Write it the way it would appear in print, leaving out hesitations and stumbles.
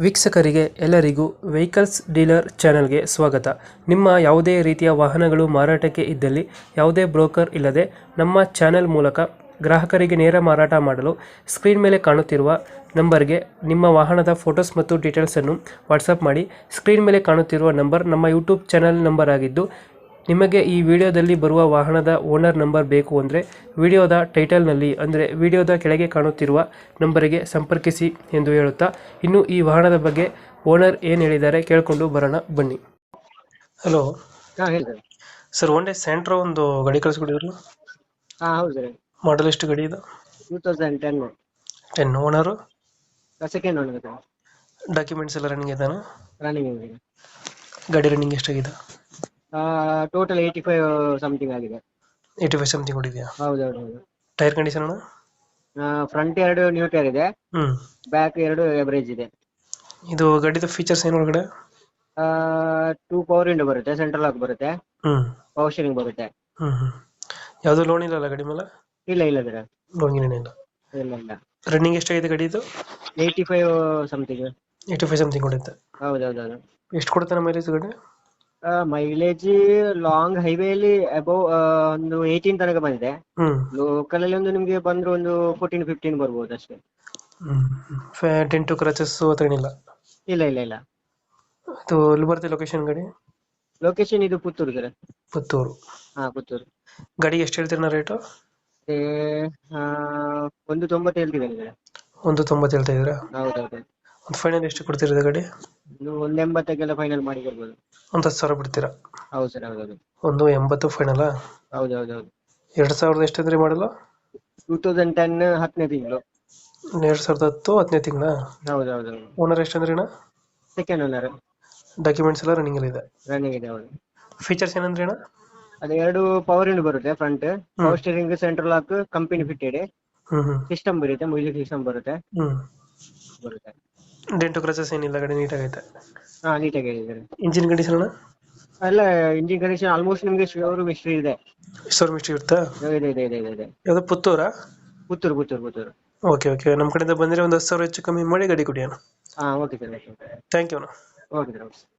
ವೀಕ್ಷಕರಿಗೆ ಎಲ್ಲರಿಗೂ vehicles dealer ಚಾನೆಲ್ಗೆ ಸ್ವಾಗತ. ನಿಮ್ಮ ಯಾವುದೇ ರೀತಿಯ ವಾಹನಗಳು ಮಾರಾಟಕ್ಕೆ ಇದ್ದಲ್ಲಿ ಯಾವುದೇ ಬ್ರೋಕರ್ ಇಲ್ಲದೆ ನಮ್ಮ ಚಾನೆಲ್ ಮೂಲಕ ಗ್ರಾಹಕರಿಗೆ ನೇರ ಮಾರಾಟ ಮಾಡಲು ಸ್ಕ್ರೀನ್ ಮೇಲೆ ಕಾಣುತ್ತಿರುವ ನಂಬರ್ಗೆ ನಿಮ್ಮ ವಾಹನದ ಫೋಟೋಸ್ ಮತ್ತು ಡೀಟೇಲ್ಸನ್ನು ವಾಟ್ಸಪ್ ಮಾಡಿ. ಸ್ಕ್ರೀನ್ ಮೇಲೆ ಕಾಣುತ್ತಿರುವ ನಂಬರ್ ನಮ್ಮ ಯೂಟ್ಯೂಬ್ ಚಾನೆಲ್ ನಂಬರ್ ಆಗಿದ್ದು, ನಿಮಗೆ ಈ ವಿಡಿಯೋದಲ್ಲಿ ಬರುವ ವಾಹನದ ಓನರ್ ನಂಬರ್ ಬೇಕು ಅಂದರೆ ವಿಡಿಯೋದ ಟೈಟಲ್ನಲ್ಲಿ ಅಂದರೆ ವಿಡಿಯೋದ ಕೆಳಗೆ ಕಾಣುತ್ತಿರುವ ನಂಬರಿಗೆ ಸಂಪರ್ಕಿಸಿ ಎಂದು ಹೇಳುತ್ತಾ, ಇನ್ನು ಈ ವಾಹನದ ಬಗ್ಗೆ ಓನರ್ ಏನು ಹೇಳಿದ್ದಾರೆ ಕೇಳಿಕೊಂಡು ಬರೋಣ ಬನ್ನಿ. ಹಲೋ ಹೇಳಿ ಸರ್, ಒನ್ ಡೇ ಸ್ಯಾಂಟ್ರೋ ಒಂದು ಗಾಡಿ ಕಳಿಸ್ಕೊಡಿದ್ರಲ್ಲ, ಹೌದು ಸರ್. ಮಾಡಲ್ ಎಷ್ಟು ಗಾಡಿ ಇದು? 2010 10. Owner? Second owner sir. Documents ಎಲ್ಲ ರನ್ನಿಂಗ್ ಇದಾನ? ರನ್ನಿಂಗ್ ಇದೆ. ಗಾಡಿ ರನ್ನಿಂಗ್ ಎಷ್ಟಾಗಿದೆ? ಟೋಟಲ್ 85 ಸಮಥಿಂಗ್ ಆಗಿದೆ. 85 ಸಮಥಿಂಗ್ ಹೊಡಿದೆಯಾ? ಹೌದು. Tyre condition? Front 2 new tyre ಇದೆ, ಹ್ಮ್. ಬ್ಯಾಕ್ 2 ಎವರೇಜ್ ಇದೆ. ಇದು ಗಾಡಿದ ಫೀಚರ್ಸ್ ಏನು ಒಳಗಡೆ? 2 ಪವರ್ ವಿಂಡೋ ಬರುತ್ತೆ, ಸೆಂಟ್ರಲ್ ಲಾಕ್ ಬರುತ್ತೆ, ಹ್ಮ್ ಪವರ್ ಸ್ಟೀರಿಂಗ್ ಬರುತ್ತೆ. ಹ್ಮ್ ಯಾವುದು ಲೋನ್ ಇಲ್ಲಲ್ಲ ಗಾಡಿ ಮೇಲೆ? ಇಲ್ಲ ಸರ್, ಲೋನ್ ಏನಿಲ್ಲ. ಇಲ್ಲ. ರನ್ನಿಂಗ್ ಎಷ್ಟಾಗಿದೆ ಗಾಡಿ ಇದು? 85 ಸಮಥಿಂಗ್. 85 ಸಮಥಿಂಗ್ ಹೊಡುತ್ತೆ. ಹೌದು. ಎಷ್ಟು ಕೊಡುತ್ತೆ ಮೈಲೇಜ್ ಗಾಡಿ? ಮೈಲೇಜ್ ಲಾಂಗ್ ಹೈವೇಲಿ ಅಬೌವ್ ಒಂದು 18 ತನಕ ಬಂದಿದೆ. ಹ್ಮ್ ಲೋಕಲ್ ಅಲ್ಲಿ ಒಂದು ನಿಮ್ಗೆ ಬಂದ್ರೆ ಒಂದು 14-15 ಬರ್ಬೋದು ಅಷ್ಟೇ. ಡೆಂಟು ಕ್ರಚಸ್ ಹತ್ರ ಏನಿಲ್ಲ? ಇಲ್ಲ. ಇದು ಎಲ್ಲಿ ಬರುತ್ತೆ ಲೊಕೇಶನ್ ಗಾಡಿ? ಲೊಕೇಶನ್ ಇದು ಪುತ್ತೂರು ಸರ್. ಪುತ್ತೂರು. ಪುತ್ತೂರು. ಗಾಡಿಗೆ ಎಷ್ಟು ಹೇಳ್ತೀರ ರೇಟು? ಮತ್ತೆ 190 ಹೇಳ್ತಿದ್ದೇನೆ ಸರ್. 190 ಹೇಳ್ತಾ ಇದ್ದೀರಾ? ಹೌದು. ಒಂದು ಫೈನಲ್ ಎಷ್ಟು ಕೊಡ್ತಿರೋದು ಗಾಡಿ? ಒಂದು 180 ಫೈನಲ್ ಮಾಡಿ ಕೊಡ್ಬೋದು. ಒಂದು 10,000 ಬಿಡ್ತೀರಾ? ಹೌದು ಸರ್, ಹೌದು. 180 ಫೈನಲ್? ಹೌದು. 2000 ಎಷ್ಟು ಅಂದ್ರೆ ಮಾಡಲು? 2010 10ನೇ ತಿಂಗಳು. 2010 10ನೇ ತಿಂಗಳ? ಹೌದು. ಓನರ್ ಎಷ್ಟು ಅಂದ್ರೆ? Second owner. ಡಾಕ್ಯುಮೆಂಟ್ಸ್ ಎಲ್ಲ ರನ್ನಿಂಗ್ ಇದೆ? ರನ್ನಿಂಗ್ ಇದೆ, ಹೌದು. ಫೀಚರ್ಸ್ ಏನಂದ್ರೆ? ಅದು 2 ಪವರ್ ವಿಂಡೋ ಬರುತ್ತೆ, front power steering, central lock company fitted. System ಬರುತ್ತೆ, ಮ್ಯೂಸಿಕ್ ಸಿಸ್ಟಮ್ ಬರುತ್ತೆ. ಡೆಂಟು ಕ್ರಚಸ್ ಏನಿಲ್ಲ, ಗಾಡಿ ನೀಟಾಗೈತೆ? ನೀಟಾಗಿ ಹೇಳಿದ್ದಾರೆ. Engine condition? ಎಲ್ಲ ಇಂಜಿನ್ ಕಂಡೀಷನ್ ಆಲ್ಮೋಸ್ಟ್ ನಿಮ್ಗೆ ಶೋರೂಮ್ ಹಿಸ್ಟ್ರಿ ಇದೆ. ಶೋರೂಮ್ ಹಿಸ್ಟ್ರಿ ಇರುತ್ತಾ? ಇದೆ. ಯಾವುದು ಪುತ್ತೂರಾ? ಪುತ್ತೂರು. ಓಕೆ. ನಮ್ಮ ಕಡೆಯಿಂದ ಬಂದರೆ ಒಂದು 10,000 ಹೆಚ್ಚು ಕಮ್ಮಿ ಮಾಡಿ ಗಾಡಿ ಕೊಡಿ ಅಣ್ಣ. Okay sir. ಥ್ಯಾಂಕ್ ಯು ಅಣ್ಣ. Okay sir.